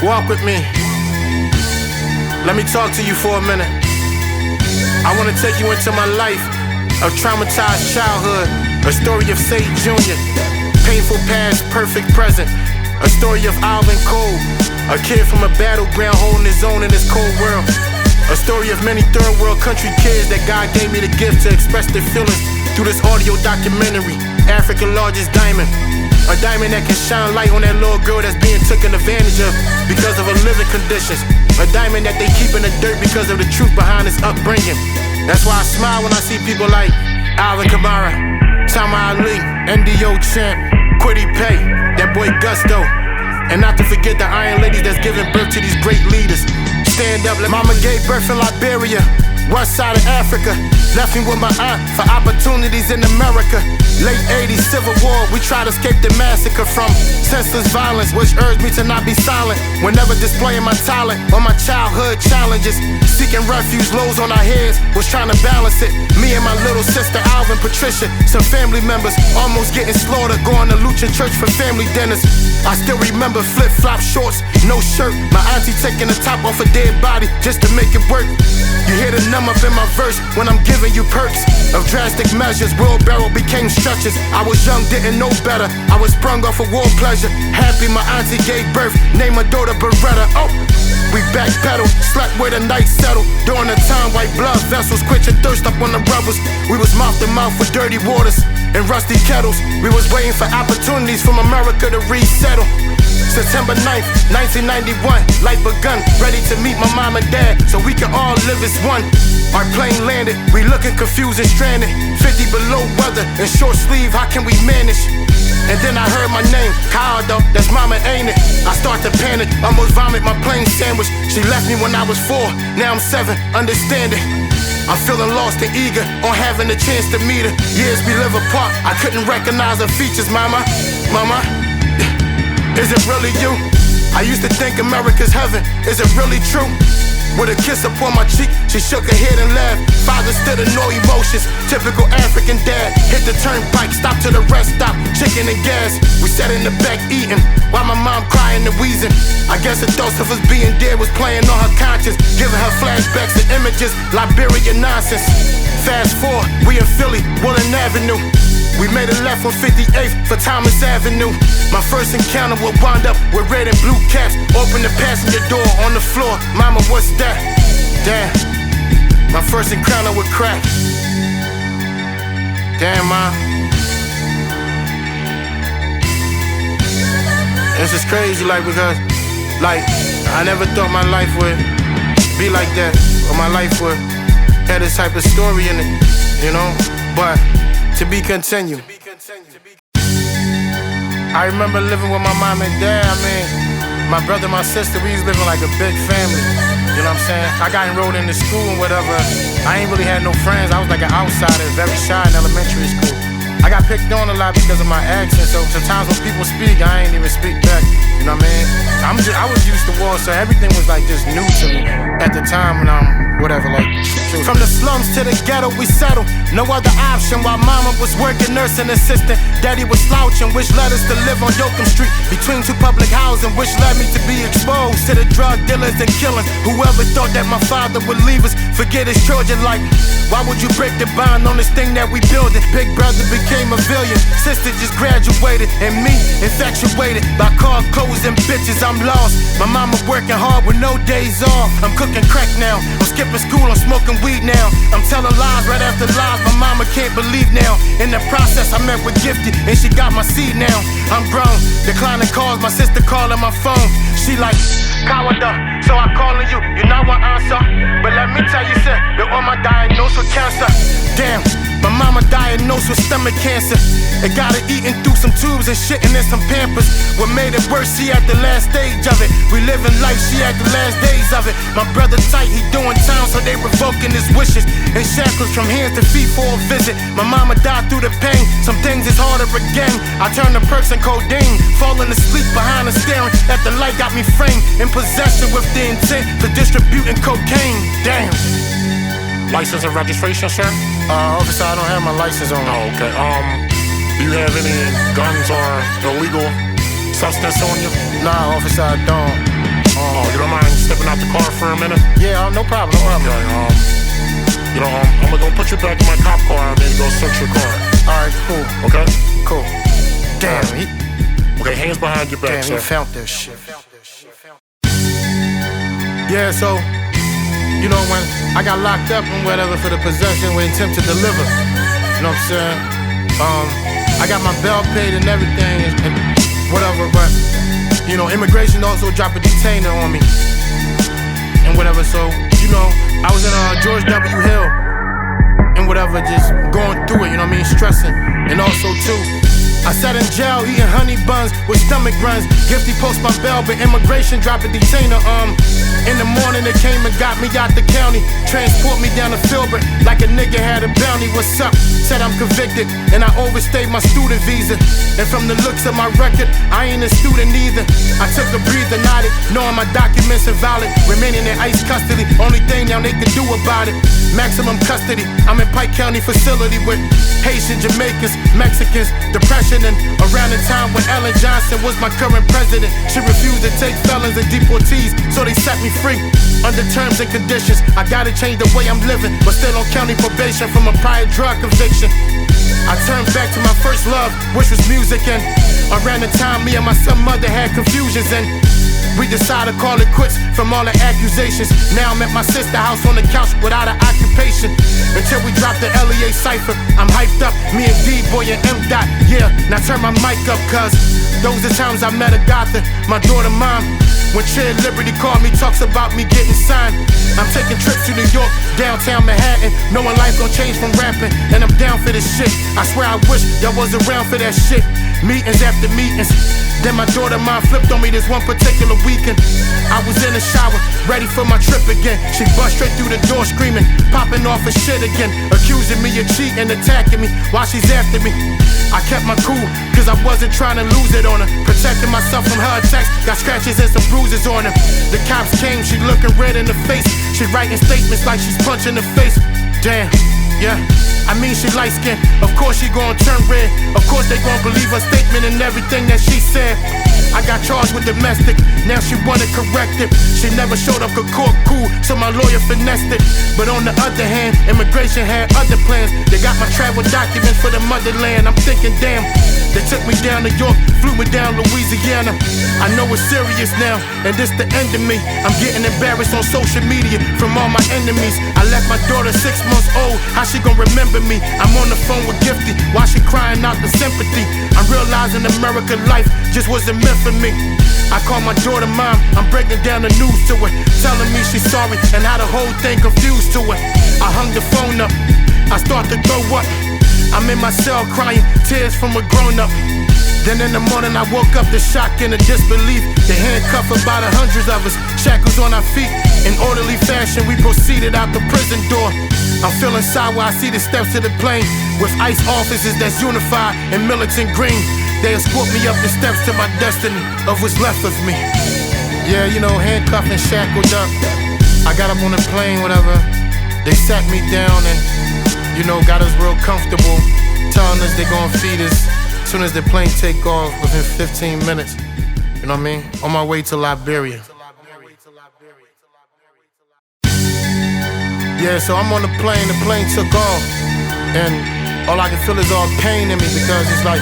Walk with me. Let me talk to you for a minute. I want to take you into my life of traumatized childhood. A story of Sage Jr. Painful past, perfect present. A story of Alvin Cole, a kid from a battleground holding his own in this cold world. A story of many third world country kids that God gave me the gift to express their feelings through this audio documentary, Africa's Largest Diamond. A diamond that can shine light on that little girl that's being taken advantage of because of her living conditions. A diamond that they keep in the dirt because of the truth behind his upbringing. That's why I smile when I see people like Alvin Kamara, Tama Ali, NDO Champ, Quiddy Pay, that boy Gusto. And not to forget the iron ladies that's giving birth to these great leaders. Stand up, Mama gave birth in Liberia, west side of Africa. Left me with my aunt for opportunities in America. Late 80s, Civil War, we tried to escape the massacre from senseless violence, which urged me to not be silent whenever displaying my talent on my childhood challenges. Seeking refuge, lows on our heads, was trying to balance it. Me and my little sister Alvin, Patricia, some family members almost getting slaughtered, going to Lutheran church for family dinners. I still remember flip-flop shorts, no shirt, my auntie taking the top off a dead body just to make it work. You hear the numb up in my verse when I'm giving you perks of drastic measures. Wheelbarrow became stretches. I was young, didn't know better. I was sprung off of war pleasure. Happy my auntie gave birth, named my daughter Beretta. Oh, we backpedaled, slept where the night settled. During the time, white blood vessels quenching thirst up on the rebels. We was mouth to mouth with dirty waters and rusty kettles. We was waiting for opportunities from America to resettle. September 9th, 1991, life begun, ready to meet my mom and dad so we can all live as one. Our plane landed, we looking confused and stranded, 50 below weather and short sleeve, how can we manage? And then I heard my name, Kyle, that's mama, ain't it? I start to panic, almost vomit my plane sandwich. She left me when I was 4, now I'm 7, understand it. I'm feeling lost and eager on having the chance to meet her. Years we live apart, I couldn't recognize her features, mama. Is it really you? I used to think America's heaven. Is it really true? With a kiss upon my cheek, she shook her head and laughed. Father stood in no emotions. Typical African dad. Hit the turnpike, stop to the rest stop. Chicken and gas. We sat in the back eating while my mom crying and wheezing. I guess the thoughts of us being dead was playing on her conscience, giving her flashbacks and images. Liberia nonsense. Fast forward, we in Philly, Woodland Avenue. We made a left on 58th for Thomas Avenue. My first encounter would wind up with red and blue caps. Open the passenger door on the floor. Mama, what's that? Damn, my first encounter with crack. Damn, Ma. It's just crazy, because I never thought my life would be like that, or my life would have this type of story in it, you know? But to be continued. I remember living with my mom and dad. My brother and my sister, we was living like a big family. You know what I'm saying? I got enrolled into school and whatever. I ain't really had no friends. I was like an outsider, very shy in elementary school. I got picked on a lot because of my accent, so sometimes when people speak, I ain't even speak back. You know what I mean? I was used to war, so everything was like just new to me at the time when I'm whatever, like. From the slums to the ghetto, we settled. No other option while mama was working nursing assistant. Daddy was slouching, which led us to live on Yoakum Street between two public housing, which led me to be exposed to the drug dealers and killers. Whoever thought that my father would leave us, forget his children. Like, why would you break the bond on this thing that we building? Big brother became a villain, sister just graduated, and me infatuated by car clothes and bitches. I'm lost. My mama working hard with no days off. I'm cooking crack now. I'm skipping school. I'm smoking weed now. I'm telling lies right after lies. My mama can't believe now. In the process, I met with Gifted, and she got my seed now. I'm grown, declining calls. My sister calling my phone. She like, Kawada, so I calling you. You not want answer, but let me tell you, sir, they're on my diagnosed with cancer. Damn. My mama diagnosed with stomach cancer. It got her eating through some tubes and shitting in some Pampers. What made it worse, she at the last stage of it. We living life, she at the last days of it. My brother tight, he doing time, so they revoking his wishes. And shackles from hands to feet for a visit. My mama died through the pain, some things is harder again. I turn to perks and codeine, falling asleep behind the steering. At the light got me framed, in possession with the intent for distributing cocaine. Damn. License and registration, sir? Officer, I don't have my license on. Oh, okay. Do you have any guns or illegal substance on you? Nah, officer, I don't. You don't mind stepping out the car for a minute? Yeah, no problem, no problem. Okay, I'm gonna go put you back in my cop car and then go search your car. Alright, cool. Okay? Cool. Damn, Okay, hands behind your back, he found this shit. Yeah, so, you know, when I got locked up and whatever for the possession with intent to deliver, you know what I'm saying? I got my bail paid and everything and whatever, but, you know, immigration also dropped a detainer on me and whatever, so, you know, I was in George W. Hill and whatever, just going through it, you know what I mean, stressing, and also too, I sat in jail eating honey buns with stomach runs. Gifty post my bail, but immigration dropped a detainer. In the morning they came and got me out the county, transport me down to Filbert like a nigga had a bounty. What's up? Said I'm convicted and I overstayed my student visa. And from the looks of my record, I ain't a student either. I took a breather, nodded, knowing my documents invalid, remaining in ICE custody. Only thing now they can do about it, maximum custody. I'm in Pike County facility with Haitian, Jamaicans, Mexicans, depression. And around the time when Ellen Johnson was my current president, she refused to take felons and deportees, so they set me free under terms and conditions. I gotta change the way I'm living, but still on county probation from a prior drug conviction. I turned back to my first love, which was music, and around the time me and my son mother had confusions, and we decided to call it quits from all the accusations. Now I'm at my sister's house on the couch without an occupation. Until we drop the LEA cipher, I'm hyped up, me and D-Boy and M-Dot. Yeah, now turn my mic up, cuz those are times I met a Gotha, my daughter mom. When Cheer Liberty called me, talks about me getting signed. I'm taking trips to New York, downtown Manhattan, knowing life gon' change from rapping, and I'm down for this shit. I swear I wish y'all was around for that shit. Meetings after meetings. Then my daughter mom flipped on me this one particular weekend. I was in the shower, ready for my trip again. She bust straight through the door screaming, popping off her shit again, accusing me of cheating, attacking me while she's after me. I kept my cool, cause I wasn't trying to lose it on her, protecting myself from her attacks, got scratches and some bruises on her. The cops came, she looking red in the face, she writing statements like she's punching the face. Damn, yeah, I mean she light skinned, of course she gon' turn red. Of course they gon' believe her statement and everything that she said. I got charged with domestic, now she wanted corrected. She never showed up to court cool, so my lawyer finessed it. But on the other hand, immigration had other plans. They got my travel documents for the motherland. I'm thinking, damn, they took me down to York, flew me down Louisiana. I know it's serious now, and this the end of me. I'm getting embarrassed on social media from all my enemies. I left my daughter 6 months old, how she gon' remember me? I'm on the phone with Gifty, while she crying out the sympathy. I'm realizing American life just wasn't meant for me. I call my daughter mom, I'm breaking down the news to her, telling me she's sorry and how the whole thing confused to her. I hung the phone up, I start to throw up. I'm in my cell crying, tears from a grown up. Then in the morning I woke up to shock and a disbelief. They handcuffed about 100 of us, shackles on our feet. In orderly fashion we proceeded out the prison door. I'm feeling sour, I see the steps to the plane, with ICE officers that's unified in militant green. They escort me up the steps to my destiny, of what's left of me. Yeah, you know, handcuffed and shackled up. I got up on the plane, whatever. They sat me down and, you know, got us real comfortable, telling us they gon' feed us as soon as the plane take off within 15 minutes. You know what I mean? On my way to Liberia. Yeah, so I'm on the plane took off, and all I can feel is all pain in me, because it's like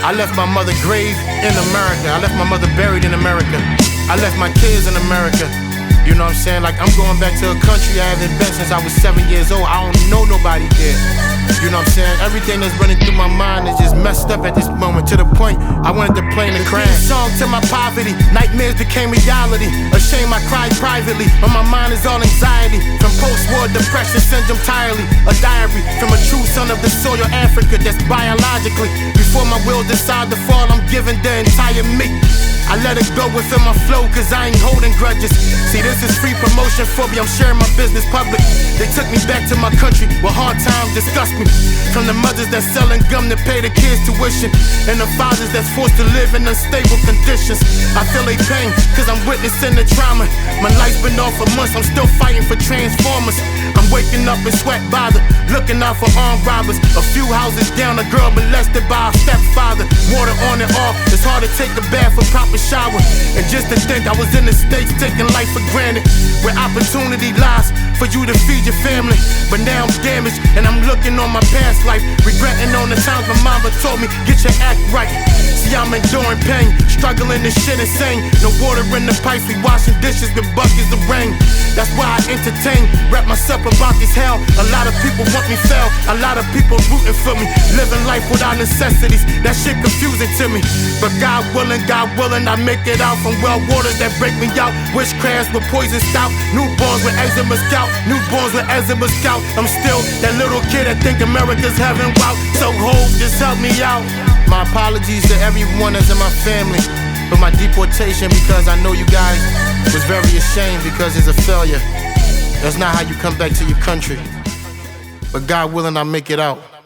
I left my mother grave in America. I left my mother buried in America. I left my kids in America. You know what I'm saying? Like, I'm going back to a country I haven't been since I was 7 years old. I don't know nobody there. You know what I'm saying? Everything that's running through my mind is just messed up at this moment, to the point I wanted to play in the crash. Song to my poverty, nightmares became reality. Ashamed I cried privately, but my mind is all anxiety. From post-war depression syndrome entirely. A diary from a true son of the soil Africa that's biologically. Before my will decide to fall, I'm giving the entire me. I let it go within my flow, cause I ain't holding grudges. See, this is free promotion for me, I'm sharing my business public. They took me back to my country where hard times disgust me. From the mothers that's selling gum to pay the kids' tuition, and the fathers that's forced to live in unstable conditions. I feel they pain, cause I'm witnessing the trauma. My life's been off for months, I'm still fighting for transformers. I'm waking up in sweat bothered, looking out for armed robbers. A few houses down, a girl molested by her stepfather. Water on and off, it's hard to take a bath for proper a shower. And just to think I was in the States taking life for granted, where opportunity lies for you to feed your family. But now I'm damaged and I'm looking on my past life, regretting on the times my mama told me, get your act right. See, I'm enduring pain, struggling this shit insane. No water in the pipes, we washing dishes with buckets of rain. That's why I entertain, wrap myself about this hell. A lot of people want me fail, a lot of people rooting for me, living life without necessities. That shit confusing to me. But God willing, I make it out from well waters that break me out. Witchcrafts with poison stout, newborns with eczema scout, newborns with eczema scout. I'm still that little kid that think America's heaven. Wow, so hold, just help me out. My apologies to everyone that's in my family for my deportation, because I know you guys was very ashamed because it's a failure. That's not how you come back to your country. But God willing, I'll make it out.